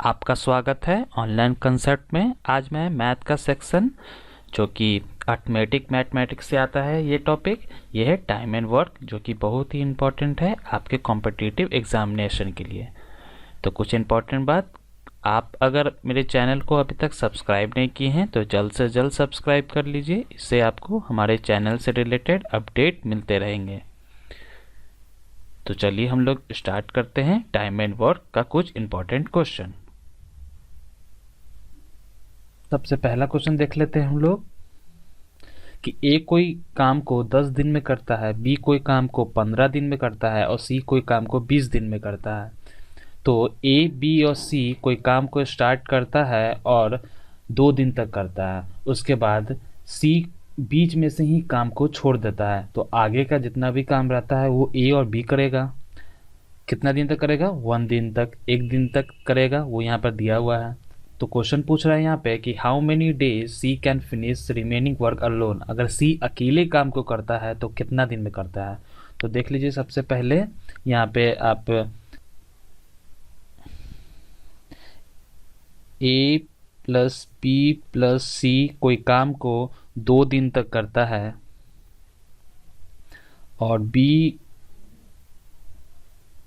आपका स्वागत है ऑनलाइन कंसेप्ट में। आज मैं मैथ का सेक्शन जो कि अर्थमेटिक मैथमेटिक्स से आता है, ये टॉपिक ये है टाइम एंड वर्क, जो कि बहुत ही इम्पोर्टेंट है आपके कॉम्पिटिटिव एग्जामिनेशन के लिए। तो कुछ इम्पोर्टेंट बात, आप अगर मेरे चैनल को अभी तक सब्सक्राइब नहीं किए हैं तो जल्द से जल्द सब्सक्राइब कर लीजिए। इससे आपको हमारे चैनल से रिलेटेड अपडेट मिलते रहेंगे। तो चलिए हम लोग स्टार्ट करते हैं टाइम एंड वर्क का कुछ इम्पोर्टेंट क्वेश्चन। सबसे पहला क्वेश्चन देख लेते हैं हम लोग कि ए कोई काम को 10 दिन में करता है, बी कोई काम को 15 दिन में करता है और सी कोई काम को 20 दिन में करता है। तो ए, बी और सी कोई काम को स्टार्ट करता है और 2 दिन तक करता है। उसके बाद सी बीच में से ही काम को छोड़ देता है। तो आगे का जितना भी काम रहता है वो ए और बी करेगा। कितना दिन तक करेगा? 1 दिन तक, 1 दिन तक करेगा, वो यहाँ पर दिया हुआ है। तो क्वेश्चन पूछ रहा है यहाँ पे कि how many days C can finish remaining work alone. अगर सी अकेले काम को करता है तो कितना दिन में करता है? तो देख लीजिए, सबसे पहले यहाँ पे आप ए प्लस बी प्लस सी कोई काम को 2 दिन तक करता है और बी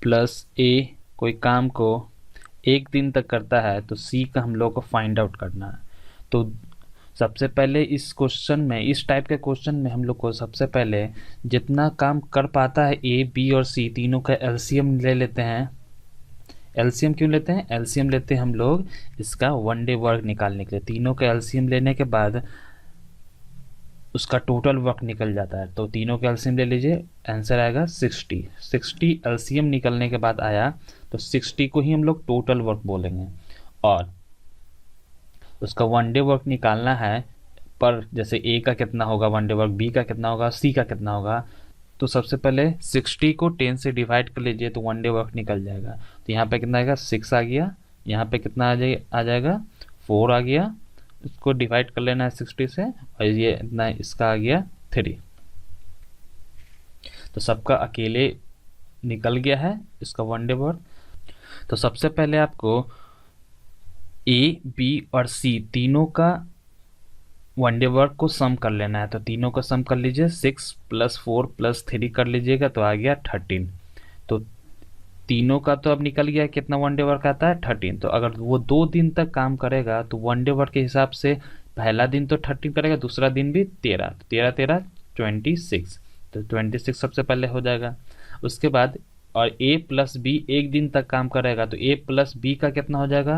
प्लस ए कोई काम को 1 दिन तक करता है, तो सी का हम लोग को फाइंड आउट करना है। तो सबसे पहले इस क्वेश्चन में, इस टाइप के क्वेश्चन में हम लोग को सबसे पहले जितना काम कर पाता है ए, बी और सी, तीनों का एलसीएम ले लेते हैं। एलसीएम क्यों लेते हैं? एलसीएम लेते हैं हम लोग इसका 1 डे वर्क निकालने के लिए। तीनों का एलसीएम लेने के बाद उसका टोटल वर्क निकल जाता है। तो तीनों का एलसीएम ले लीजिए, आंसर आएगा 60। 60 एलसीएम निकलने के बाद आया, तो 60 को ही हम लोग टोटल वर्क बोलेंगे। और उसका 1 डे वर्क निकालना है, पर जैसे ए का कितना होगा 1 डे वर्क, बी का कितना होगा, सी का कितना होगा। तो सबसे पहले 60 को 10 से डिवाइड कर लीजिए तो 1 डे वर्क निकल जाएगा। तो यहाँ पे कितना आएगा? 6 आ गया। यहाँ पे कितना आ जाएगा? 4 आ गया। इसको डिवाइड कर लेना है 60 से, और ये इतना इसका आ गया 3। तो सबका अकेले निकल गया है इसका 1 डे वर्क। तो सबसे पहले आपको ए, बी और सी तीनों का 1 डे वर्क को सम कर लेना है। तो तीनों का सम कर लीजिए, 6 + 4 + 3 कर लीजिएगा तो आ गया 13। तो तीनों का तो अब निकल गया कितना 1 डे वर्क आता है? 13। तो अगर वो 2 दिन तक काम करेगा तो 1 डे वर्क के हिसाब से पहला दिन तो 13 करेगा, दूसरा दिन भी 13। तो 13 13 26। तो 26 सबसे पहले हो जाएगा। उसके बाद और ए प्लस बी 1 दिन तक काम करेगा, तो ए प्लस बी का कितना हो जाएगा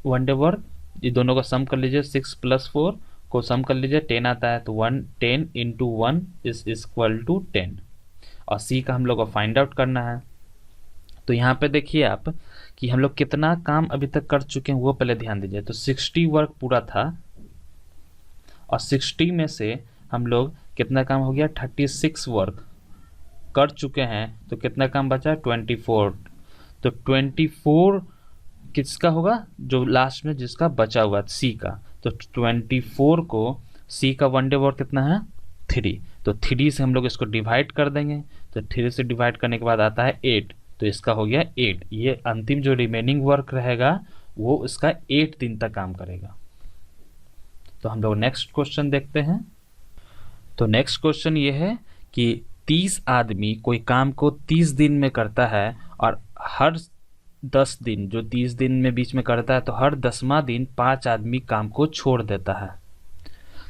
1 डे वर्क? ये दोनों का सम कर लीजिए, 6 + 4 को सम कर लीजिए, 10 आता है। तो 10 × 1 = 10। और सी का हम लोग को फाइंड आउट करना है। तो यहाँ पे देखिए आप कि हम लोग कितना काम अभी तक कर चुके हैं वो पहले ध्यान दीजिए। तो 60 वर्क पूरा था और 60 में से हम लोग कितना काम हो गया? 36 वर्क कर चुके हैं। तो कितना काम बचा? 24। तो 24 किसका होगा? जो लास्ट में जिसका बचा हुआ सी का। तो 24 को सी का 1 डे वर्क कितना है? 3। तो 3 से हम लोग इसको डिवाइड कर देंगे। तो 3 से डिवाइड करने के बाद आता है 8। तो इसका हो गया 8। ये अंतिम जो रिमेनिंग वर्क रहेगा वो इसका 8 दिन तक काम करेगा। तो हम लोग नेक्स्ट क्वेश्चन देखते हैं। तो नेक्स्ट क्वेश्चन ये है कि 30 आदमी कोई काम को 30 दिन में करता है और हर 10 दिन, जो 30 दिन में बीच में करता है, तो हर 10वां दिन 5 आदमी काम को छोड़ देता है।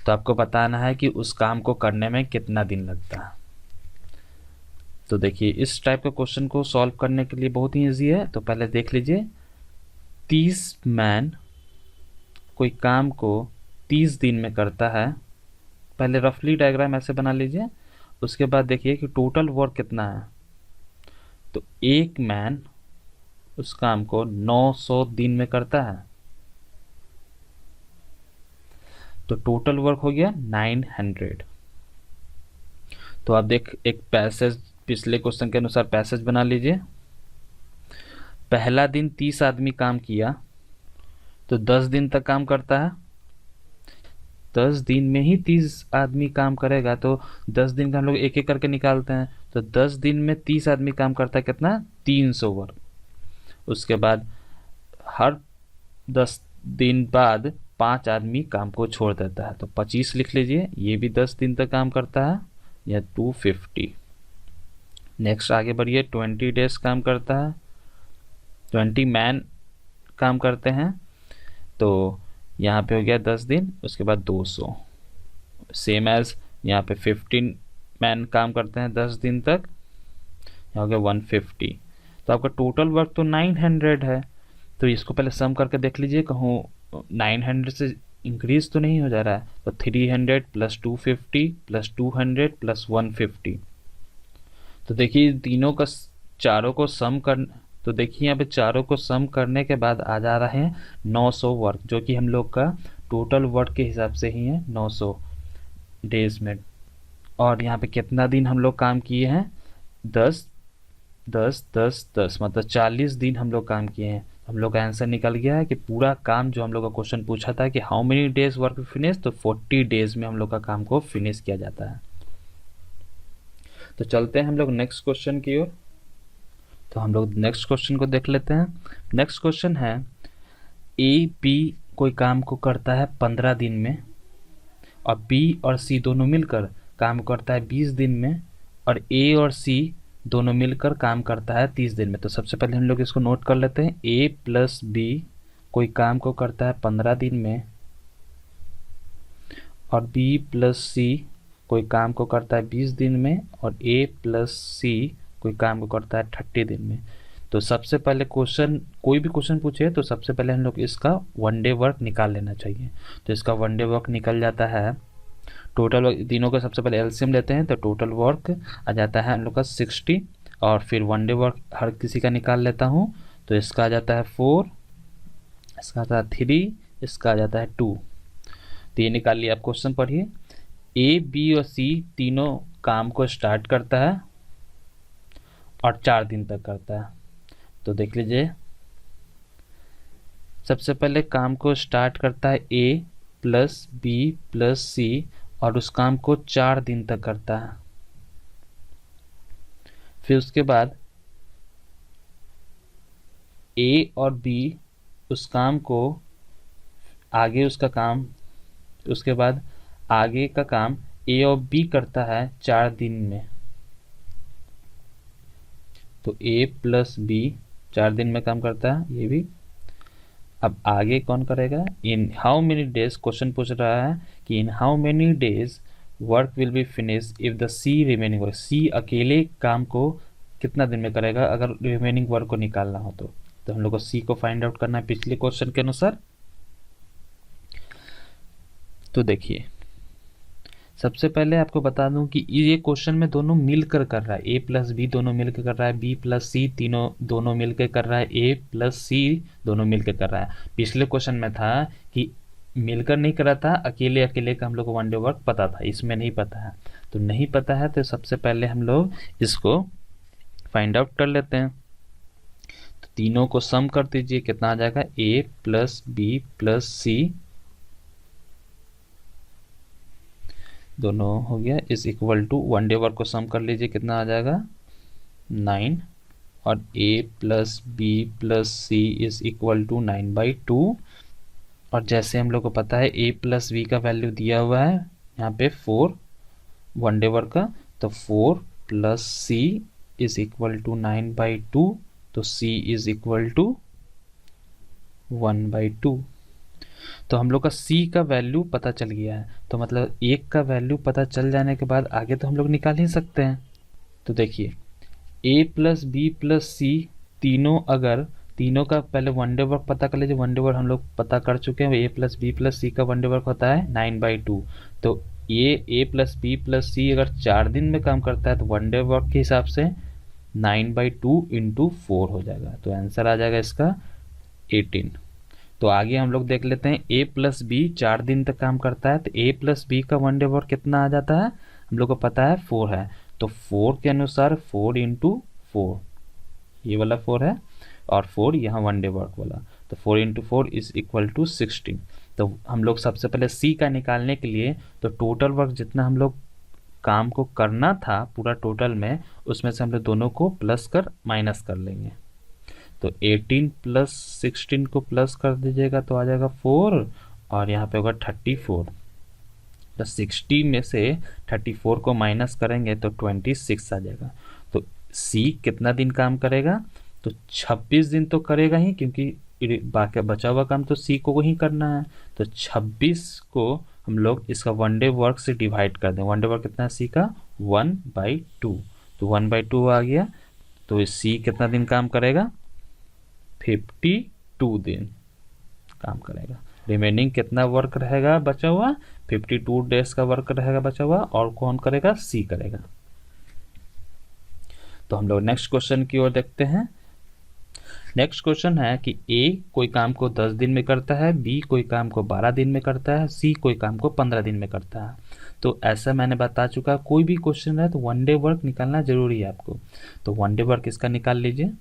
तो आपको बताना है कि उस काम को करने में कितना दिन लगता है। तो देखिए, इस टाइप के क्वेश्चन को सॉल्व करने के लिए बहुत ही ईजी है। तो पहले देख लीजिए, 30 मैन कोई काम को 30 दिन में करता है। पहले रफली डायग्राम ऐसे बना लीजिए। उसके बाद देखिए कि टोटल वर्क कितना है। तो एक मैन उस काम को 900 दिन में करता है। तो टोटल वर्क हो गया 900। तो आप देख, एक पैसेज पिछले क्वेश्चन के अनुसार पैसेज बना लीजिए। पहला दिन 30 आदमी काम किया तो 10 दिन तक काम करता है। 10 दिन में ही 30 आदमी काम करेगा, तो 10 दिन का हम लोग एक एक करके निकालते हैं। तो 10 दिन में 30 आदमी काम करता है कितना? 300 वर्क। उसके बाद हर 10 दिन बाद 5 आदमी काम को छोड़ देता है, तो 25 लिख लीजिए। ये भी 10 दिन तक काम करता है, या 250। नेक्स्ट आगे बढ़िए, 20 डेज काम करता है, 20 मैन काम करते हैं, तो यहाँ पे हो गया 10 दिन, उसके बाद 200। सेम एज यहाँ पे 15 मैन काम करते हैं 10 दिन तक, यहाँ हो गया 150। तो आपका टोटल वर्क तो 900 है, तो इसको पहले सम करके देख लीजिए कहूँ 900 से इंक्रीज तो नहीं हो जा रहा है। तो 300 प्लस 250 प्लस 200 प्लस 150। तो देखिए तीनों का चारों को सम कर, तो देखिए यहाँ पे चारों को सम करने के बाद आ जा रहे हैं 900 वर्क, जो कि हम लोग का टोटल वर्क के हिसाब से ही है 900 डेज में। और यहाँ पे कितना दिन हम लोग काम किए हैं, 10 10 10 10, मतलब 40 दिन हम लोग काम किए हैं। हम लोग का आंसर निकल गया है कि पूरा काम जो हम लोग का क्वेश्चन पूछा था कि how many days work finish, तो 40 डेज में हम लोग का काम को फिनिश किया जाता है। तो चलते हैं हम लोग नेक्स्ट क्वेश्चन की ओर। तो हम लोग नेक्स्ट क्वेश्चन को देख लेते हैं। नेक्स्ट क्वेश्चन है, ए बी कोई काम को करता है 15 दिन में, और बी और सी दोनों मिलकर काम करता है 20 दिन में, और ए और सी दोनों मिलकर काम करता है 30 दिन में। तो सबसे पहले हम लोग इसको नोट कर लेते हैं। ए प्लस बी कोई काम को करता है 15 दिन में, और बी प्लस सी कोई काम को करता है 20 दिन में, और ए प्लस सी कोई काम को करता है 30 दिन में। तो सबसे पहले क्वेश्चन, कोई भी क्वेश्चन पूछे तो सबसे पहले हम लोग इसका वन डे वर्क निकाल लेना चाहिए। तो इसका वन डे वर्क निकल जाता है, टोटल वर्क तीनों का सबसे पहले एलसीएम लेते हैं, तो टोटल वर्क आ जाता है हम लोग का 60, और फिर वन डे वर्क हर किसी का निकाल लेता हूँ। तो इसका आ जाता है 4, इसका आता है 3, इसका आ जाता है 2। तो ये निकाल लिया। आप क्वेश्चन पढ़िए। ए बी और सी तीनों काम को स्टार्ट करता है और 4 दिन तक करता है। तो देख लीजिए, सबसे पहले काम को स्टार्ट करता है ए प्लस बी प्लस सी, और उस काम को 4 दिन तक करता है। फिर उसके बाद ए और बी उस काम को आगे उसका काम, उसके बाद आगे का काम ए और बी करता है 4 दिन में। तो ए प्लस बी 4 दिन में काम करता है, ये भी। अब आगे कौन करेगा, in how many days, question पूछ रहा है कि in how many days work will be finish if the C remaining work, C अकेले काम को कितना दिन में करेगा अगर रिमेनिंग वर्क को निकालना हो। तो हम लोग को सी को फाइंड आउट करना है पिछले क्वेश्चन के अनुसार। तो देखिए, सबसे पहले आपको बता दूं कि ये क्वेश्चन में दोनों मिलकर कर रहा है, ए प्लस बी दोनों मिलकर कर रहा है, बी प्लस सी दोनों मिलकर कर रहा है, ए प्लस सी दोनों मिलकर कर रहा है। पिछले क्वेश्चन में था कि मिलकर नहीं कर रहा था, अकेले अकेले का हम लोग को वन डे वर्क पता था, इसमें नहीं पता है। तो नहीं पता है तो सबसे पहले हम लोग इसको फाइंड आउट कर लेते हैं। तो तीनों को सम कर दीजिए, कितना आ जाएगा, A plus B plus C दोनों हो गया is equal to, one day work को सम कर लीजिए, कितना आ जाएगा 9, और a plus B plus C is equal to 9/2। और जैसे हम लोग को पता है a प्लस बी का वैल्यू दिया हुआ है यहाँ पे 4 वन डे वर्क का, तो 4 plus C is equal to 9/2, तो c इज इक्वल टू 1/2। तो हम लोग का c का वैल्यू पता चल गया है। तो मतलब 1 का वैल्यू पता चल जाने के बाद आगे तो हम लोग निकाल ही सकते हैं। तो देखिए, a प्लस बी प्लस सी तीनों का पहले वन डे वर्क पता कर लीजिए। वन डे वर्क हम लोग पता कर चुके हैं, a plus B plus C का वन डे वर्क होता है 9/2। तो ये a प्लस बी प्लस सी अगर 4 दिन में काम करता है तो वन डे वर्क के हिसाब से 9/2 इंटू 4 हो जाएगा। तो आंसर आ जाएगा इसका 18। तो आगे हम लोग देख लेते हैं, a प्लस बी 4 दिन तक काम करता है, तो a प्लस बी का वन डे वर्क कितना आ जाता है, हम लोग को पता है 4 है। तो 4 के अनुसार 4 इंटू 4, ये वाला 4 है, और 4 यहाँ वन डे वर्क वाला, तो 4 इंटू 4 इज इक्वल टू 16। तो हम लोग सबसे पहले c का निकालने के लिए तो टोटल वर्क जितना हम लोग काम को करना था पूरा टोटल में, उसमें से हम लोग दोनों को प्लस कर माइनस कर लेंगे। तो 18 प्लस 16 को प्लस कर दीजिएगा तो आ जाएगा 4, और यहाँ पे होगा 34। तो 60 में से 34 को माइनस करेंगे तो 26 आ जाएगा। तो सी कितना दिन काम करेगा? तो 26 दिन तो करेगा ही, क्योंकि बाकी बचा हुआ काम तो सी को ही करना है। तो 26 को हम लोग इसका 1 डे वर्क से डिवाइड कर दें। 1 डे वर्क कितना है सी का? 1/2। तो 1/2 आ गया। तो सी कितना दिन काम करेगा? 52 दिन काम करेगा। रिमेनिंग कितना वर्क रहेगा बचा हुआ? 52 डेज का वर्क रहेगा बचा हुआ, और कौन करेगा? सी करेगा। तो हम लोग नेक्स्ट क्वेश्चन की ओर देखते हैं। नेक्स्ट क्वेश्चन है कि ए कोई काम को 10 दिन में करता है, बी कोई काम को 12 दिन में करता है, सी कोई काम को 15 दिन में करता है। तो ऐसा मैंने बता चुका, कोई भी क्वेश्चन है तो 1 डे वर्क निकालना जरूरी है आपको। तो 1 डे वर्क इसका निकाल लीजिए।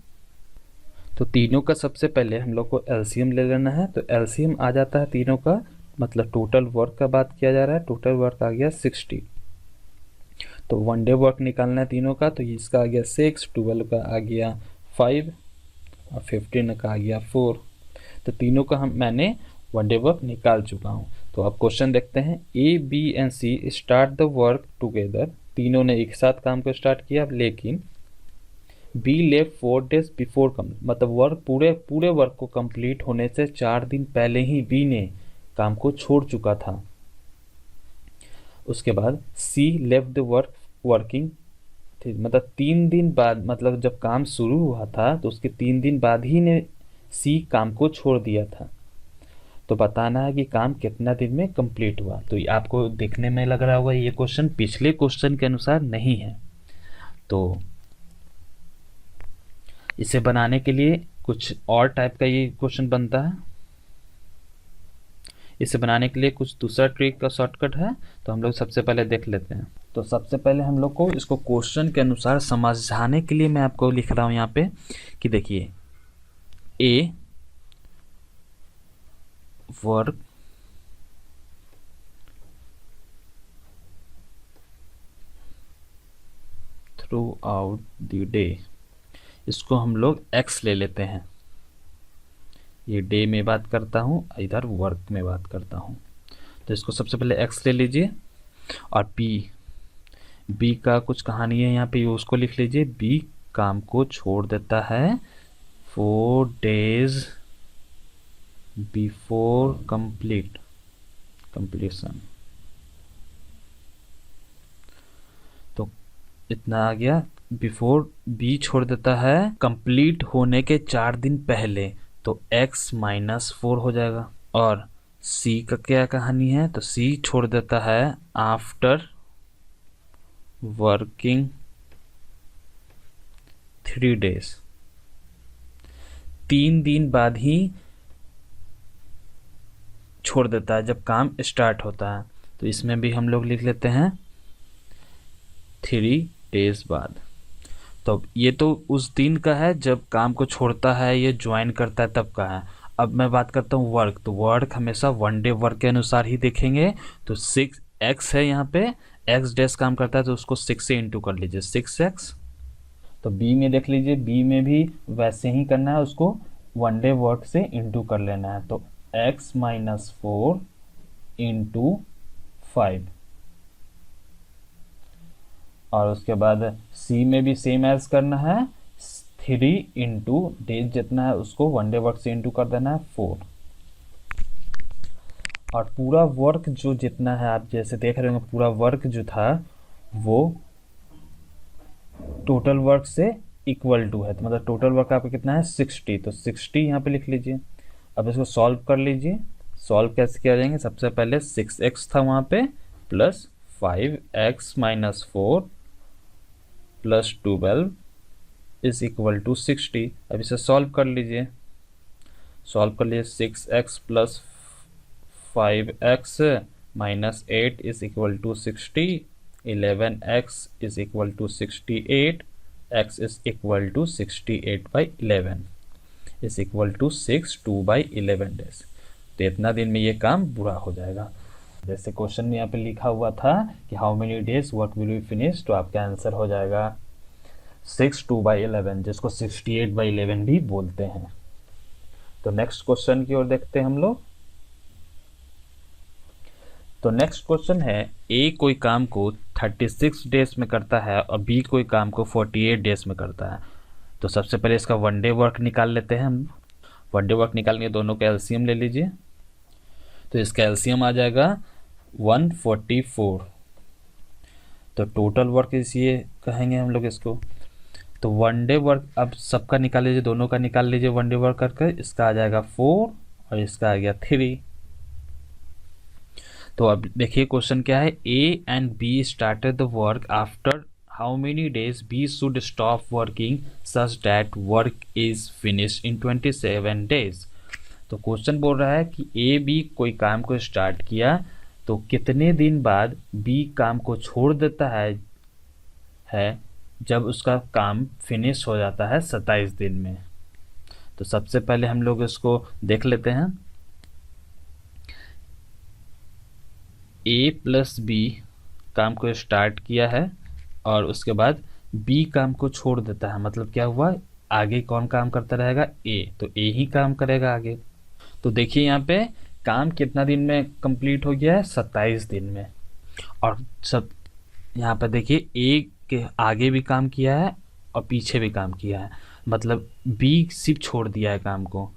तो तीनों का सबसे पहले हम लोग को एलसीएम ले लेना है। तो एलसीएम आ जाता है तीनों का, मतलब टोटल वर्क का बात किया जा रहा है। टोटल वर्क आ गया 60। तो 1 डे वर्क निकालना है तीनों का। तो इसका आ गया 6, 12 का आ गया 5 और 15 का आ गया 4। तो तीनों का मैंने 1 डे वर्क निकाल चुका हूँ। तो अब क्वेश्चन देखते हैं। A, B and C start the work together. तीनों ने एक साथ काम को स्टार्ट किया, लेकिन बी लेफ्ट 4 डेज बिफोर मतलब वर्क पूरे वर्क को कंप्लीट होने से 4 दिन पहले ही बी ने काम को छोड़ चुका था। उसके बाद सी लेफ्ट द वर्किंग, मतलब 3 दिन बाद, मतलब जब काम शुरू हुआ था तो उसके 3 दिन बाद ही ने सी काम को छोड़ दिया था। तो बताना है कि काम कितना दिन में कंप्लीट हुआ। तो ये आपको देखने में लग रहा होगा ये क्वेश्चन पिछले क्वेश्चन के अनुसार नहीं है। तो इसे बनाने के लिए कुछ और टाइप का ये क्वेश्चन बनता है। इसे बनाने के लिए कुछ दूसरा ट्रिक का शॉर्टकट है, तो हम लोग सबसे पहले देख लेते हैं। तो सबसे पहले हम लोग को इसको क्वेश्चन के अनुसार समझाने के लिए मैं आपको लिख रहा हूं यहाँ पे कि देखिए, A work throughout the day, इसको हम लोग एक्स ले लेते हैं। ये डे में बात करता हूँ, इधर वर्क में बात करता हूँ। तो इसको सबसे पहले एक्स ले लीजिए। और बी का कुछ कहानी है यहाँ पे, उसको लिख लीजिए। बी काम को छोड़ देता है 4 डेज बिफोर कंप्लीशन। तो इतना आ गया। बिफोर बी छोड़ देता है कंप्लीट होने के 4 दिन पहले, तो x-4 हो जाएगा। और सी का क्या कहानी है? तो सी छोड़ देता है आफ्टर वर्किंग 3 डेज, 3 दिन बाद ही छोड़ देता है जब काम स्टार्ट होता है। तो इसमें भी हम लोग लिख लेते हैं 3 डेज बाद। तो ये तो उस दिन का है जब काम को छोड़ता है, ये ज्वाइन करता है तब का है। अब मैं बात करता हूँ वर्क। तो वर्क हमेशा 1 डे वर्क के अनुसार ही देखेंगे। तो 6x है यहाँ पे, x डेज काम करता है तो उसको 6 से इंटू कर लीजिए, 6x। तो बी में देख लीजिए, बी में भी वैसे ही करना है, उसको 1 डे वर्क से इंटू कर लेना है। तो x-4 इंटू 5। और उसके बाद सी में भी सेम एज करना है, 3 इंटू डेज जितना है उसको 1 डे वर्क से इंटू कर देना है 4। और पूरा वर्क जो जितना है, आप जैसे देख रहे होंगे, पूरा वर्क जो था वो टोटल वर्क से इक्वल टू है। तो मतलब टोटल वर्क आपका कितना है? 60। तो 60 यहाँ पे लिख लीजिए। अब इसको सॉल्व कर लीजिए। सॉल्व कैसे किया जाएंगे? सबसे पहले 6x था वहाँ पे, plus 5x-4 plus 12 is equal to 60। अब इसे सॉल्व कर लीजिए। 6x plus 5x minus 8 is equal to 60। 11x is equal to 68। x is equal to 68/11 is equal to 6 2/11 days. तो इतना दिन में ये काम पूरा हो जाएगा। जैसे क्वेश्चन में यहाँ पे लिखा हुआ था कि how many days work will be finish, तो आपका आंसर हो जाएगा 6/11 जिसको 68/11 भी बोलते हैं। तो नेक्स्ट क्वेश्चन की ओर देखते हैं हम लोग। तो नेक्स्ट क्वेश्चन है, ए कोई काम को 36 डेज में करता है और बी कोई काम को 48 डेज में करता है। तो सबसे पहले इसका वन डे वर्क निकाल लेते हैं हम। वन डे वर्क निकालने के दोनों का एलसीएम ले लीजिए। तो इसका एलसीएम आ जाएगा 144। तो टोटल वर्क इसी कहेंगे हम लोग इसको। तो वन डे वर्क अब सबका निकाल लीजिए, दोनों का निकाल लीजिए वन डे वर्क करके। इसका आ जाएगा 4 और इसका आ गया 3। तो अब देखिए क्वेश्चन क्या है, A and B started the work after how many days B should stop working such that work is finish in 27 days. तो क्वेश्चन बोल रहा है कि ए बी कोई काम को स्टार्ट किया तो कितने दिन बाद बी काम को छोड़ देता है जब उसका काम फिनिश हो जाता है 27 दिन में। तो सबसे पहले हम लोग इसको देख लेते हैं। ए प्लस बी काम को स्टार्ट किया है और उसके बाद बी काम को छोड़ देता है, मतलब क्या हुआ, आगे कौन काम करता रहेगा, ए। तो ए ही काम करेगा आगे। तो देखिए यहाँ पे काम कितना दिन में कंप्लीट हो गया है, 27 दिन में। और सब यहाँ पे देखिए ए के आगे भी काम किया है और पीछे भी काम किया है, मतलब बी सिर्फ छोड़ दिया है काम को।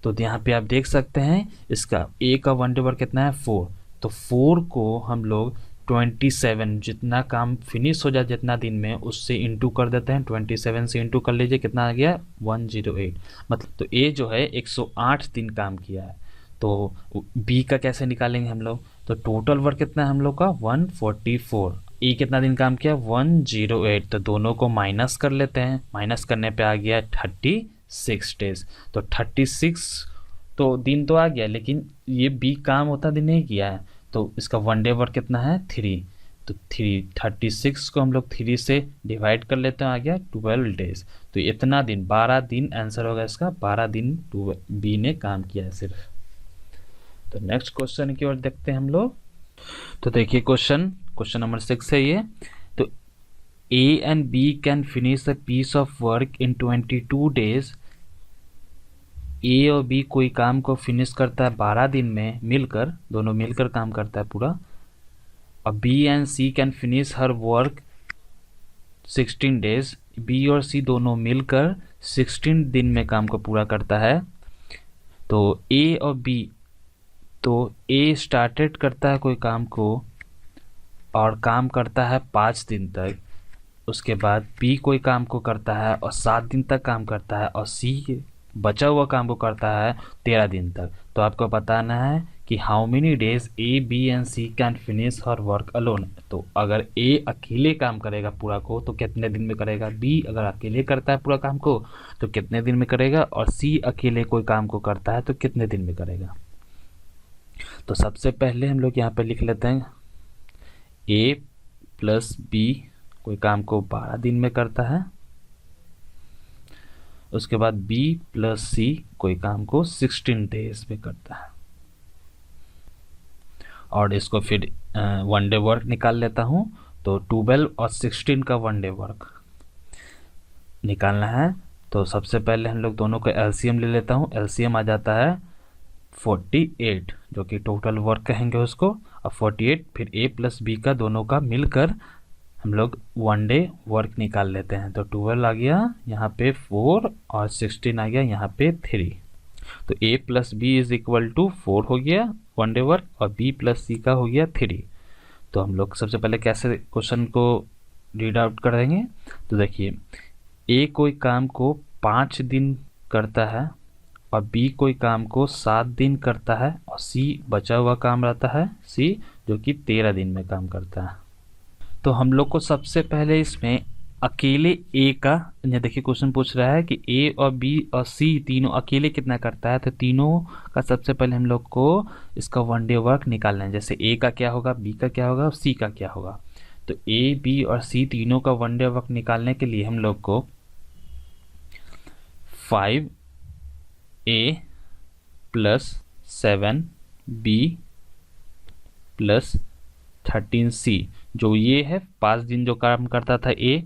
तो यहाँ पे आप देख सकते हैं इसका ए का वन डे वर्क कितना है, 4। तो 4 को हम लोग 27 जितना काम फिनिश हो जाए जितना दिन में उससे इंटू कर देते हैं। 27 से इंटू कर लीजिए, कितना आ गया 108। मतलब तो ए जो है 108 दिन काम किया है। तो बी का कैसे निकालेंगे हम लोग, तो टोटल वर्क कितना है हम लोग का 144। ए कितना दिन काम किया 108। तो दोनों को माइनस कर लेते हैं, माइनस करने पे आ गया 36 डेज। तो 36 तो दिन तो आ गया, लेकिन ये बी काम उतना दिन नहीं किया है। तो इसका वन डे वर्क कितना है 3। तो 36 को हम लोग 3 से डिवाइड कर लेते हैं, आ गया 12 डेज। तो इतना दिन 12 दिन आंसर होगा इसका, 12 दिन बी ने काम किया है सिर्फ। तो नेक्स्ट क्वेश्चन की ओर देखते हैं हम लोग। तो देखिए क्वेश्चन नंबर 6 है ये। तो A and B can finish a piece of work in 22 days. A और बी कोई काम को फिनिश करता है 12 दिन में मिलकर, दोनों मिलकर काम करता है पूरा। और B and C can finish her work 16 days. B और सी दोनों मिलकर 16 दिन में काम को पूरा करता है। तो ए और बी, तो ए स्टार्टेड करता है कोई काम को और काम करता है 5 दिन तक। उसके बाद बी कोई काम को करता है और 7 दिन तक काम करता है, और सी बचा हुआ काम को करता है 13 दिन तक। तो आपको बताना है कि how many days A B and C can finish her work alone. तो अगर ए अकेले काम करेगा पूरा को तो कितने दिन में करेगा, बी अगर अकेले करता है पूरा काम को तो कितने दिन में करेगा, और सी अकेले कोई काम को करता है तो कितने दिन में करेगा। तो सबसे पहले हम लोग यहाँ पे लिख लेते हैं ए प्लस बी कोई काम को 12 दिन में करता है। उसके बाद B प्लस सी कोई काम को 16 डेज में करता है। और इसको फिर वन डे वर्क निकाल लेता हूँ। तो 12 और 16 का वन डे वर्क निकालना है। तो सबसे पहले हम लोग दोनों का एलसीएम ले लेता हूँ। एलसीएम आ जाता है 48, जो कि टोटल वर्क कहेंगे उसको। और 48 फिर A प्लस बी का दोनों का मिलकर हम लोग वन डे वर्क निकाल लेते हैं। तो 12 आ गया यहाँ पे 4 और 16 आ गया यहाँ पे 3। तो A plus B is equal to 4 हो गया वन डे वर्क, और B प्लस सी का हो गया 3। तो हम लोग सबसे पहले कैसे क्वेश्चन को रीड आउट करेंगे। तो देखिए A कोई काम को 5 दिन करता है और B कोई काम को 7 दिन करता है, और C बचा हुआ काम रहता है C, जो कि 13 दिन में काम करता है। तो हम लोग को सबसे पहले इसमें अकेले ए का, देखिए क्वेश्चन पूछ रहा है कि ए और बी और सी तीनों अकेले कितना करता है। तो तीनों का सबसे पहले हम लोग को इसका वन डे वर्क निकालना है। जैसे ए का क्या होगा, बी का क्या होगा और सी का क्या होगा। तो ए बी और सी तीनों का वन डे वर्क निकालने के लिए हम लोग को 5A plus 7B plus 13C, जो ये है 5 दिन जो काम करता था ए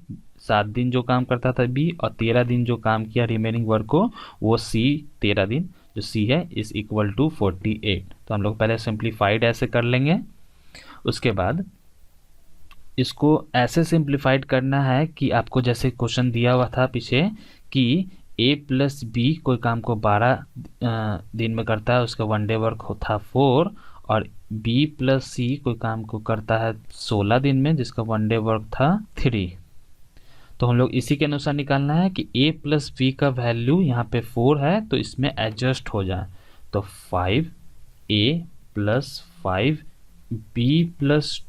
7 दिन जो काम करता था बी, और 13 दिन जो काम किया रिमेनिंग वर्क को वो सी, 13 दिन जो सी है इज इक्वल टू 48। तो हम लोग पहले सिंप्लीफाइड ऐसे कर लेंगे, उसके बाद इसको ऐसे सिंप्लीफाइड करना है कि आपको जैसे क्वेश्चन दिया हुआ था पीछे कि ए प्लस बी कोई काम को 12 दिन में करता है, उसका 1 डे वर्क होता 4, और बी प्लस सी कोई काम को करता है 16 दिन में जिसका 1 डे वर्क था 3। तो हम लोग इसी के अनुसार निकालना है कि a प्लस बी का वैल्यू यहाँ पे 4 है तो इसमें एडजस्ट हो जाए। तो 5a plus 5b plus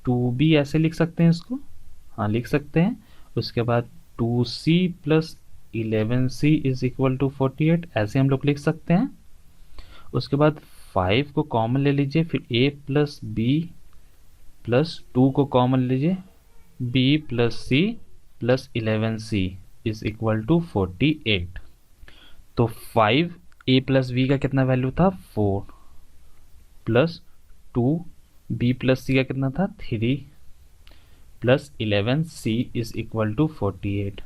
2b ऐसे लिख सकते हैं इसको, हाँ लिख सकते हैं। उसके बाद 2c plus 11c is equal to 48 ऐसे हम लोग लिख सकते हैं। उसके बाद 5 को कॉमन ले लीजिए, फिर a प्लस बी प्लस 2 को कॉमन लीजिए, b plus C plus 11c is equal to 48। तो 5a प्लस बी का कितना वैल्यू था 4, प्लस 2b प्लस सी का कितना था 3, plus 11c is equal to 48।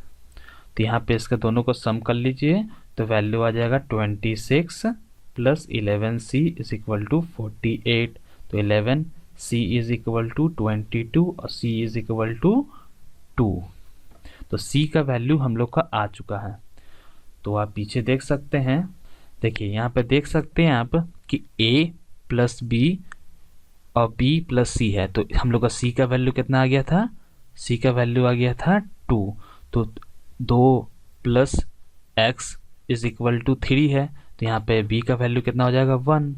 तो यहाँ पे इसका दोनों को सम कर लीजिए तो वैल्यू आ जाएगा 26 plus 11c is equal to 48। तो 11c इज इक्वल टू 22 और c इज इक्वल टू 2। तो c का वैल्यू हम लोग का आ चुका है। तो आप पीछे देख सकते हैं, देखिए यहाँ पे देख सकते हैं आप कि a प्लस बी और b प्लस सी है। तो हम लोग का c का वैल्यू कितना आ गया था, c का वैल्यू आ गया था 2। तो 2 plus x is equal to 3 है, तो यहाँ पे b का वैल्यू कितना हो जाएगा 1,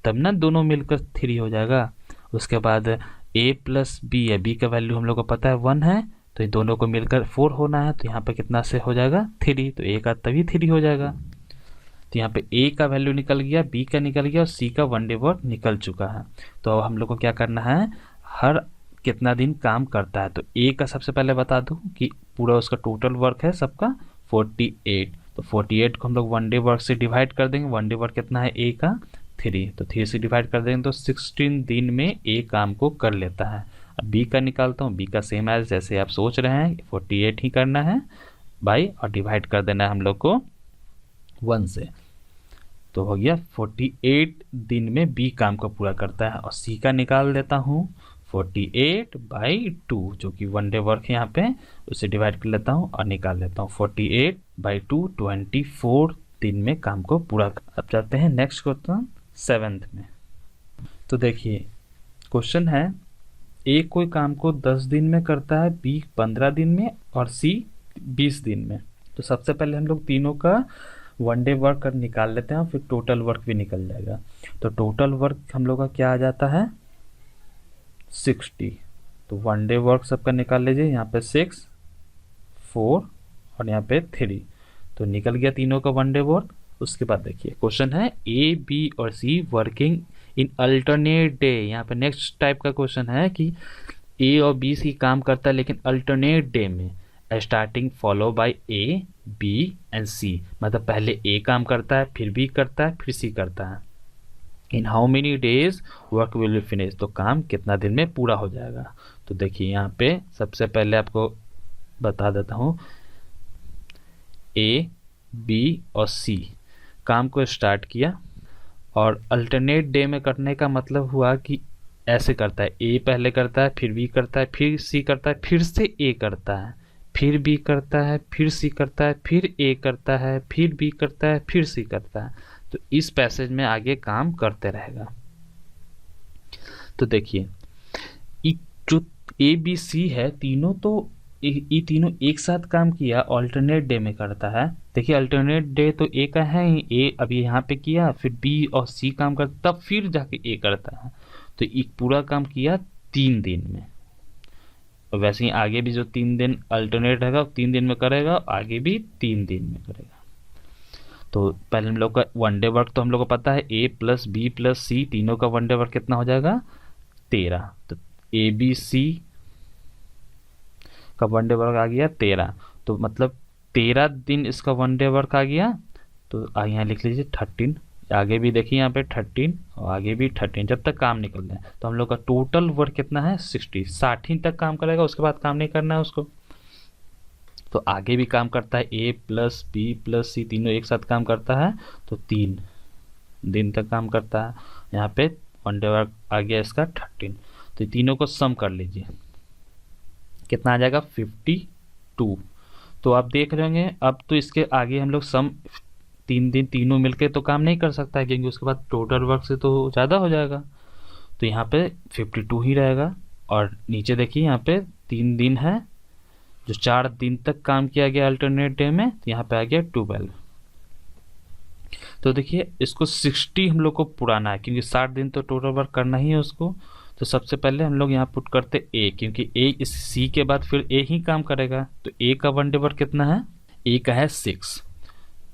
तब ना दोनों मिलकर 3 हो जाएगा। उसके बाद a प्लस बी है, b का वैल्यू हम लोग को पता है 1 है, तो ये दोनों को मिलकर 4 होना है, तो यहाँ पे कितना से हो जाएगा 3, तो a का तभी 3 हो जाएगा। तो यहाँ पे a का वैल्यू निकल गया, b का निकल गया और c का 1 डे वर्क निकल चुका है। तो अब हम लोग को क्या करना है, हर कितना दिन काम करता है। तो a का सबसे पहले बता दूं कि पूरा उसका टोटल वर्क है सबका 48। तो 48 को हम लोग 1 डे वर्क से डिवाइड कर देंगे। 1 डे वर्क कितना है a का 3, तो 3 से डिवाइड कर देंगे तो 16 दिन में a काम को कर लेता है। अब b का निकालता हूँ, b का सेम एज जैसे आप सोच रहे हैं 48 ही करना है बाई, और डिवाइड कर देना है हम लोग को 1 से। तो हो गया 48 दिन में b काम को पूरा करता है। और c का निकाल देता हूँ 48/2 जो कि 1 डे वर्क है यहाँ पे, उसे डिवाइड कर लेता हूँ और निकाल लेता हूँ 48/2 24 दिन में काम को पूरा। अब जाते हैं नेक्स्ट क्वेश्चन 7th में। तो देखिए क्वेश्चन है ए कोई काम को 10 दिन में करता है, बी 15 दिन में और सी 20 दिन में। तो सबसे पहले हम लोग तीनों का 1 डे वर्क निकाल लेते हैं, फिर टोटल वर्क भी निकल जाएगा। तो टोटल वर्क हम लोग का क्या आ जाता है 60। तो 1 डे वर्क सबका निकाल लीजिए, यहाँ पे 6 4 और यहाँ पे 3, तो निकल गया तीनों का 1 डे वर्क। उसके बाद देखिए क्वेश्चन है ए बी और सी वर्किंग इन अल्टरनेट डे। यहाँ पे नेक्स्ट टाइप का क्वेश्चन है कि ए और बी सी काम करता है लेकिन अल्टरनेट डे में, starting follow by A B and C, मतलब पहले ए काम करता है फिर बी करता है फिर सी करता है। इन how many days work will be finish, तो काम कितना दिन में पूरा हो जाएगा। तो देखिए यहाँ पे सबसे पहले आपको बता देता हूँ, ए बी और सी काम को स्टार्ट किया और अल्टरनेट डे में करने का मतलब हुआ कि ऐसे करता है, ए पहले करता है फिर बी करता है फिर सी करता है फिर से ए करता है फिर बी करता है फिर सी करता है फिर ए करता है फिर बी करता है फिर सी करता है। तो इस पैसेज में आगे काम करते रहेगा। तो देखिए जो ए बी सी है तीनों, तो ये तीनों एक साथ काम किया, अल्टरनेट डे में करता है। देखिए अल्टरनेट डे तो ए का है ही, ए अभी यहाँ पे किया फिर बी और सी काम करता तब फिर जाके ए करता है। तो एक पूरा काम किया 3 दिन में, और वैसे ही आगे भी जो 3 दिन अल्टरनेट रहेगा 3 दिन में करेगा, आगे भी 3 दिन में करेगा। तो पहले हम लोग का 1 डे वर्क तो हम लोग को पता है ए प्लस बी प्लस सी तीनों का 1 डे वर्क कितना हो जाएगा 13। तो ए बी सी का 1 डे वर्क आ गया 13, तो मतलब 13 दिन इसका 1 डे वर्क आ गया। तो यहाँ लिख लीजिए 13, आगे भी देखिए यहाँ पे 13 और आगे भी 13, जब तक काम निकल जाए। तो हम लोग का टोटल वर्क कितना है 60 तक काम करेगा, उसके बाद काम नहीं करना है उसको। तो आगे भी काम करता है, ए प्लस बी प्लस सी तीनों एक साथ काम करता है, तो 3 दिन तक काम करता है। यहाँ पे वन डे वर्क आ गया इसका 13। तो तीनों को सम कर लीजिए, कितना आ जाएगा 52। तो आप देख रहे होंगे अब तो इसके आगे हम लोग सम 3 दिन तीनों मिलके तो काम नहीं कर सकता है, क्योंकि उसके बाद टोटल वर्क से तो ज़्यादा हो जाएगा। तो यहाँ पे 52 ही रहेगा। और नीचे देखिए यहाँ पे 3 दिन है, जो 4 दिन तक काम किया गया अल्टरनेट डे में, तो यहाँ पे आ गया 12। तो देखिए इसको 60 हम लोग को पुराना है, क्योंकि 60 दिन तो टोटल वर्क करना ही है उसको। तो सबसे पहले हम लोग यहाँ पुट करते ए, क्योंकि ए इस सी के बाद फिर ए ही काम करेगा। तो ए का वन डे वर्क कितना है, ए का है 6।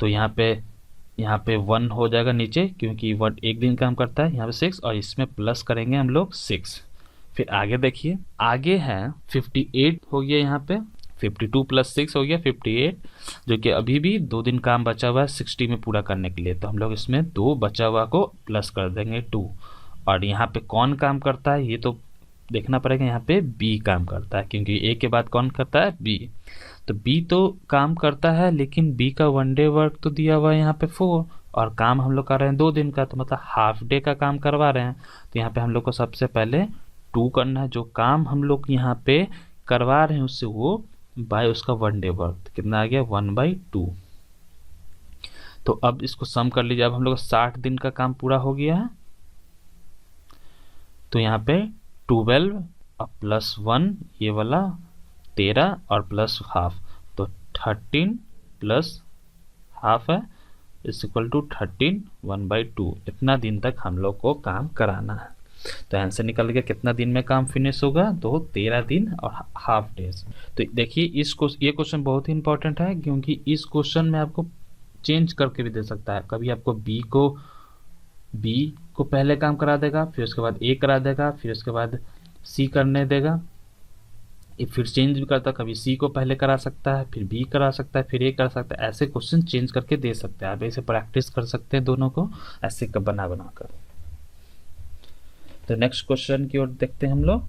तो यहाँ पे 1 हो जाएगा नीचे, क्योंकि 1 एक दिन काम करता है, यहाँ पे 6 और इसमें प्लस करेंगे हम लोग 6। फिर आगे देखिए, आगे है 58 हो गया, यहाँ पे 52 प्लस 6 हो गया 58, जो कि अभी भी 2 दिन काम बचा हुआ है 60 में पूरा करने के लिए। तो हम लोग इसमें 2 बचा हुआ को प्लस कर देंगे 2। और यहाँ पे कौन काम करता है ये तो देखना पड़ेगा, यहाँ पे बी काम करता है, क्योंकि ए के बाद कौन करता है, बी। तो बी तो काम करता है, लेकिन बी का वन डे वर्क तो दिया हुआ है यहाँ पे 4, और काम हम लोग कर रहे हैं 2 दिन का, तो मतलब हाफ डे का काम करवा रहे हैं। तो यहाँ पे हम लोग को सबसे पहले 2 करना है, जो काम हम लोग यहाँ पे करवा रहे हैं उससे वो बाय उसका वन डे वर्क कितना आ गया 1/2। तो अब इसको सम कर लीजिए। अब हम लोग 60 दिन का काम पूरा हो गया है, तो यहाँ पे 12 और प्लस 1 ये वाला 13 और प्लस हाफ, तो 13 प्लस हाफ है इज इक्वल टू 13 1/2। इतना दिन तक हम लोग को काम कराना है। तो आंसर निकल गया कितना दिन में काम फिनिश होगा, तो 13 दिन और हाफ डेज। तो देखिए ये क्वेश्चन बहुत ही इंपॉर्टेंट है, क्योंकि इस क्वेश्चन में आपको चेंज करके भी दे सकता है। कभी आपको बी को पहले काम करा देगा, फिर उसके बाद ए करा देगा, फिर उसके बाद सी करने देगा। ये फिर चेंज भी करता है, कभी सी को पहले करा सकता है, फिर बी करा सकता है, फिर ए कर सकता है। ऐसे क्वेश्चन चेंज करके दे सकते हैं, आप ऐसे प्रैक्टिस कर सकते हैं दोनों को ऐसे बना कर। तो नेक्स्ट क्वेश्चन की ओर देखते हैं हम लोग।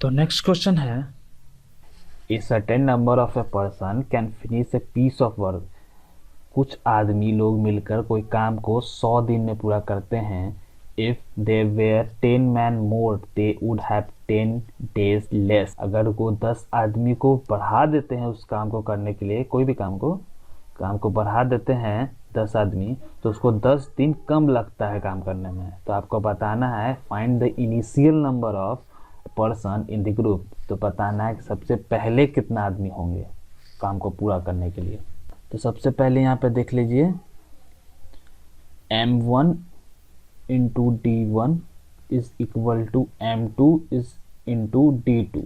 तो नेक्स्ट क्वेश्चन है, a certain number of a person can finish a piece of work. कुछ आदमी लोग मिलकर कोई काम को 100 दिन में पूरा करते हैं। If they were 10 man more they would have 10 days less. अगर वो 10 आदमी को बढ़ा देते हैं उस काम को करने के लिए, कोई भी काम को बढ़ा देते हैं 10 आदमी, तो उसको 10 दिन कम लगता है काम करने में। तो आपको बताना है find the initial number of person in the group. तो बताना है कि सबसे पहले कितना आदमी होंगे काम को पूरा करने के लिए। तो सबसे पहले यहाँ पे देख लीजिए, M1 into D1 is equal to M2 is into D2।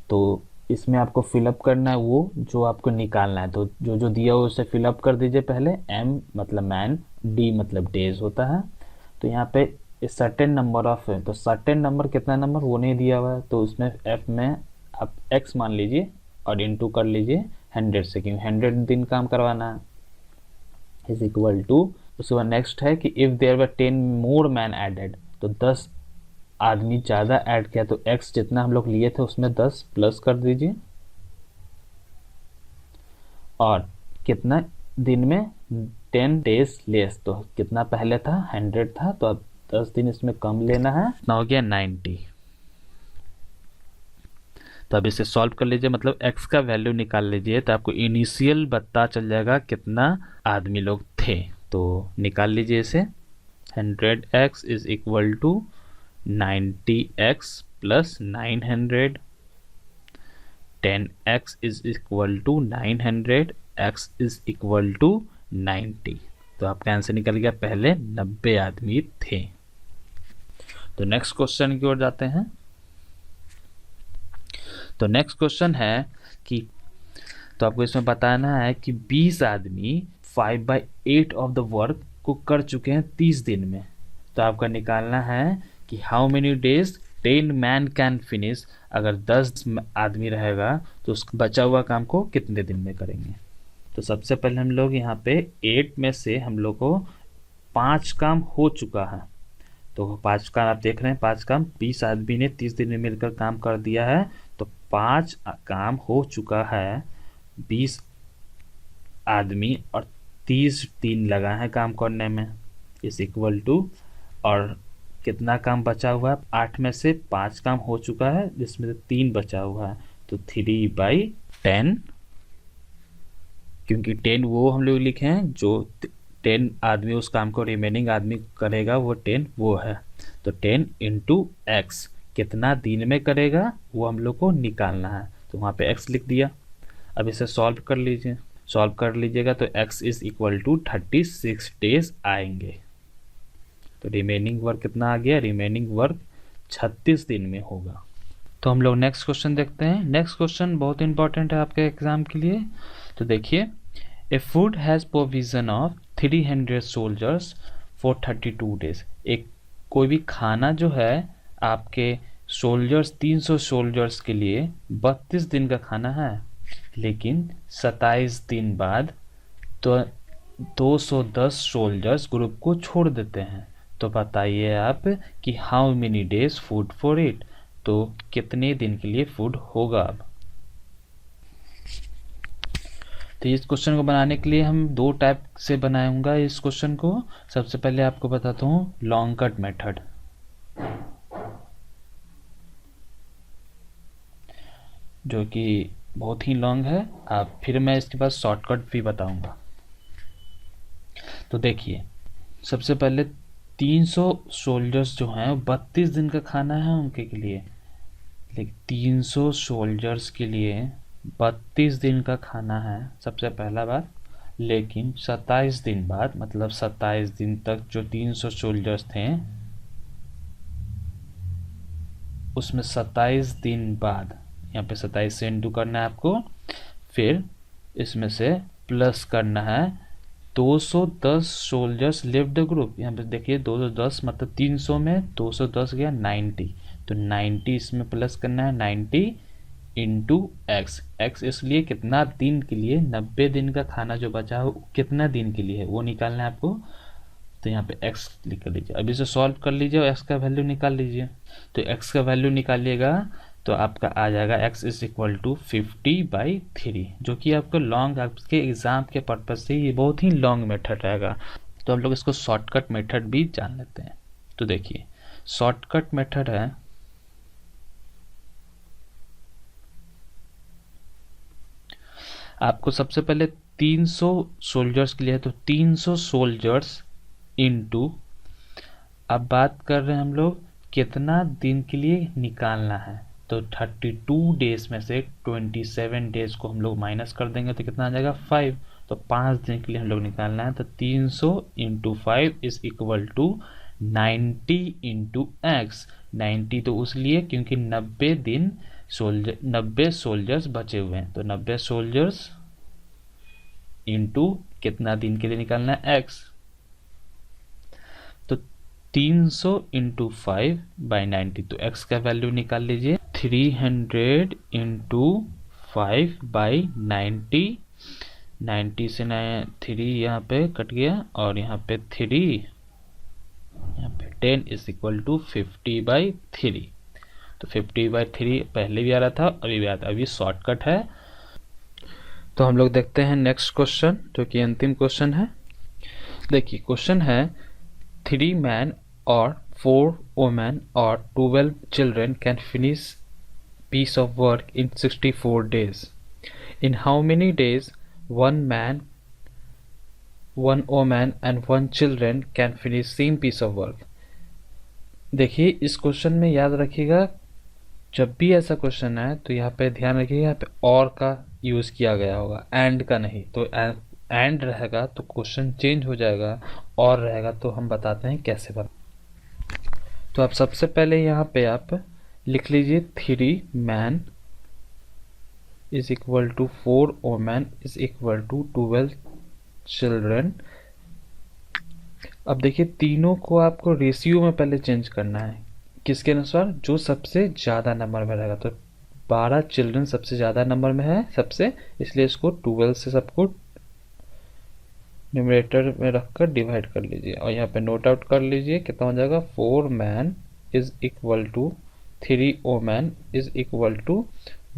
तो इसमें आपको फिलअप करना है वो जो आपको निकालना है। तो जो दिया हो उसे फिलअप कर दीजिए पहले। M मतलब मैन, D मतलब डेज होता है। तो यहाँ पे सर्टेन नंबर ऑफ है, तो सर्टेन नंबर कितना नंबर वो नहीं दिया हुआ है, तो उसमें F में आप X मान लीजिए और इंटू कर लीजिए 100 से, क्योंकि 100 दिन काम करवाना है, इज इक्वल टू। उसके बाद नेक्स्ट है कि if there were 10 more man added, तो 10 आदमी ज़्यादा ऐड किया, तो x जितना हम लोग लिए थे उसमें 10 प्लस कर दीजिए। और कितना दिन में 10 डेज लेस, तो कितना पहले था 100 था, तो अब 10 दिन इसमें कम लेना है, ना हो गया 90। तो अब इसे सॉल्व कर लीजिए, मतलब x का वैल्यू निकाल लीजिए, तो आपको इनिशियल पता चल जाएगा कितना आदमी लोग थे। तो निकाल लीजिए इसे, 100x is equal to 90x plus 900, 10x is equal to 900, x is equal to 90। तो आपका आंसर निकल गया पहले 90 आदमी थे। तो नेक्स्ट क्वेश्चन की ओर जाते हैं। तो नेक्स्ट क्वेश्चन है कि, तो आपको इसमें बताना है कि 20 आदमी 5/8 ऑफ द वर्क को कर चुके हैं 30 दिन में। तो आपका निकालना है कि how many days 10 man can finish. अगर 10 आदमी रहेगा तो उस बचा हुआ काम को कितने दिन में करेंगे। तो सबसे पहले हम लोग यहाँ पे 8 में से हम लोग को 5 काम हो चुका है। तो 5 काम आप देख रहे हैं, 5 काम 20 आदमी ने 30 दिन में मिलकर काम कर दिया है, तो 5 काम हो चुका है। 20 आदमी और 30 दिन लगा है काम करने में, इज इक्वल टू, और कितना काम बचा हुआ है, 8 में से 5 काम हो चुका है जिसमें से 3 बचा हुआ है, तो 3/10, क्योंकि 10 वो हम लोग लिखे हैं जो 10 आदमी उस काम को रिमेनिंग आदमी करेगा, वो 10 वो है, तो 10 इंटू एक्स, कितना दिन में करेगा वो हम लोग को निकालना है, तो वहाँ पे x लिख दिया। अब इसे सॉल्व कर लीजिए, सॉल्व कर लीजिएगा तो x is equal to 36 days आएंगे। तो रिमेनिंग वर्क कितना आ गया, रिमेनिंग वर्क 36 दिन में होगा। तो हम लोग नेक्स्ट क्वेश्चन देखते हैं। नेक्स्ट क्वेश्चन बहुत इंपॉर्टेंट है आपके एग्जाम के लिए। तो देखिए, ए food has provision of 300 soldiers for 32 days. एक कोई भी खाना जो है आपके सोल्जर्स 300 सोल्जर्स के लिए 32 दिन का खाना है, लेकिन 27 दिन बाद तो 210 सोल्जर्स ग्रुप को छोड़ देते हैं। तो बताइए आप कि how many days food for it, तो कितने दिन के लिए फूड होगा। अब तो इस क्वेश्चन को बनाने के लिए हम दो टाइप से बनाऊंगा इस क्वेश्चन को। सबसे पहले आपको बताता हूँ लॉन्ग कट मेथड, जो कि बहुत ही लॉन्ग है। आप फिर मैं इसके बाद शॉर्टकट भी बताऊंगा। तो देखिए, सबसे पहले 300 सोल्जर्स जो हैं 32 दिन का खाना है उनके के लिए, लेकिन 300 सोल्जर्स के लिए 32 दिन का खाना है सबसे पहला बात। लेकिन 27 दिन बाद, मतलब 27 दिन तक जो 300 सोल्जर्स थे, उसमें 27 दिन बाद यहाँ पे 27 से इंटू करना है आपको, फिर इसमें से प्लस करना है 210 सोल्जर्स लेफ्ट द ग्रुप। यहाँ पे देखिए 210 मतलब 300 में 210 गया 90, तो 90 इसमें प्लस करना है 90 इंटू एक्स। एक्स इसलिए कितना दिन के लिए, 90 दिन का खाना जो बचा हो कितना दिन के लिए है वो निकालना है आपको। तो यहाँ पे x लिख कर लीजिए। अब इसे सॉल्व कर लीजिए और x का वैल्यू निकाल लीजिए। तो x का वैल्यू निकालिएगा तो आपका आ जाएगा x इज इक्वल टू 50/3, जो कि आपको लॉन्ग, आपके एग्जाम के पर्पज से ये बहुत ही लॉन्ग मेथड रहेगा। तो हम लोग इसको शॉर्टकट मेथड भी जान लेते हैं। तो देखिए, शॉर्टकट मेथड है, आपको सबसे पहले 300 सोल्जर्स के लिए, तो 300 सोल्जर्स इंटू, अब बात कर रहे हैं हम लोग कितना दिन के लिए निकालना है, तो 32 डेज में से 27 डेज को हम लोग माइनस कर देंगे तो कितना आ जाएगा 5, तो 5 दिन के लिए हम लोग निकालना है। तो 300 into 5 is equal to 90 into X. 90 तो उसलिए क्योंकि 90 सोल्जर्स बचे हुए हैं, तो 90 सोल्जर्स इंटू कितना दिन के लिए निकालना है एक्स, तो 300 इंटू 5/90, तो x का वैल्यू निकाल लीजिए 300 इंटू 5/90। 90 से 3 यहाँ पे कट गया और यहाँ पे 3, यहाँ पे 10 इज इक्वल टू 50/3। तो 50/3 पहले भी आ रहा था, अभी भी आता, अभी शॉर्टकट है। तो हम लोग देखते हैं नेक्स्ट क्वेश्चन, जो कि अंतिम क्वेश्चन है। देखिए, क्वेश्चन है 3 men or 4 women or 12 children can finish piece of work in 64 days. In how many days 1 man, 1 woman and 1 children can finish same piece of work? देखिए, इस क्वेश्चन में याद रखिएगा, जब भी ऐसा क्वेश्चन है तो यहाँ पे ध्यान रखिएगा, यहाँ पे और का यूज़ किया गया होगा, एंड का नहीं। तो एंड रहेगा तो क्वेश्चन चेंज हो जाएगा, और रहेगा तो हम बताते हैं कैसे बना। तो आप सबसे पहले यहाँ पे आप लिख लीजिए 3 man is equal to 4 women is equal to 12 children. अब देखिए, तीनों को आपको रेशियो में पहले चेंज करना है, किसके अनुसार, जो सबसे ज़्यादा नंबर में रहेगा। तो 12 चिल्ड्रन सबसे ज़्यादा नंबर में है सबसे, इसलिए इसको 12 से सबको न्यूमरेटर में रखकर डिवाइड कर लीजिए और यहाँ पे नोट आउट कर लीजिए कितना हो जाएगा। 4 man is equal to 3 women is equal to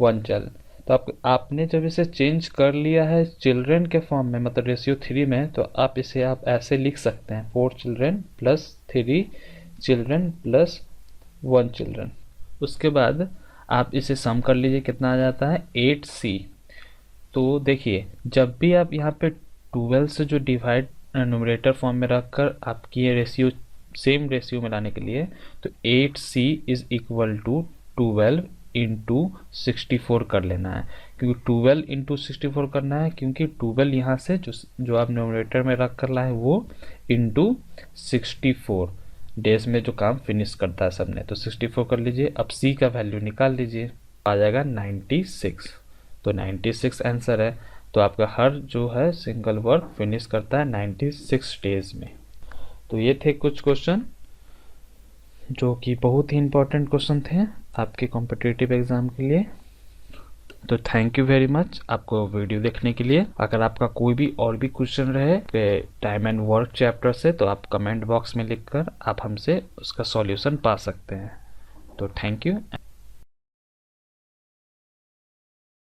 1 child. तो आपने जब इसे चेंज कर लिया है चिल्ड्रेन के फॉर्म में, मतलब रेशियो 3 में, तो आप इसे ऐसे लिख सकते हैं 4 children plus 3 children plus 1 children. उसके बाद आप इसे सम कर लीजिए, कितना आ जाता है 8c। तो देखिए जब भी आप यहाँ पे 12 से जो डिवाइड न्यूमरेटर फॉर्म में रखकर आपकी ये रेशियो सेम रेशियो में लाने के लिए, तो 8c is equal to 12 into 64 कर लेना है। क्योंकि 12 इंटू 64 करना है, क्योंकि 12 यहाँ से जो आप न्यूमरेटर में रख कर लाए वो इंटू 64 डेज में जो काम फिनिश करता है सबने। तो 64 कर लीजिए। अब c का वैल्यू निकाल लीजिए, आ जाएगा 96। तो 96 आंसर है। तो आपका हर जो है सिंगल वर्क फिनिश करता है 96 डेज में। तो ये थे कुछ क्वेश्चन जो कि बहुत ही इंपॉर्टेंट क्वेश्चन थे आपके कॉम्पिटिटिव एग्जाम के लिए। तो थैंक यू वेरी मच आपको वीडियो देखने के लिए। अगर आपका कोई भी और भी क्वेश्चन रहे टाइम एंड वर्क चैप्टर से, तो आप कमेंट बॉक्स में लिखकर आप हमसे उसका सॉल्यूशन पा सकते हैं। तो थैंक यू।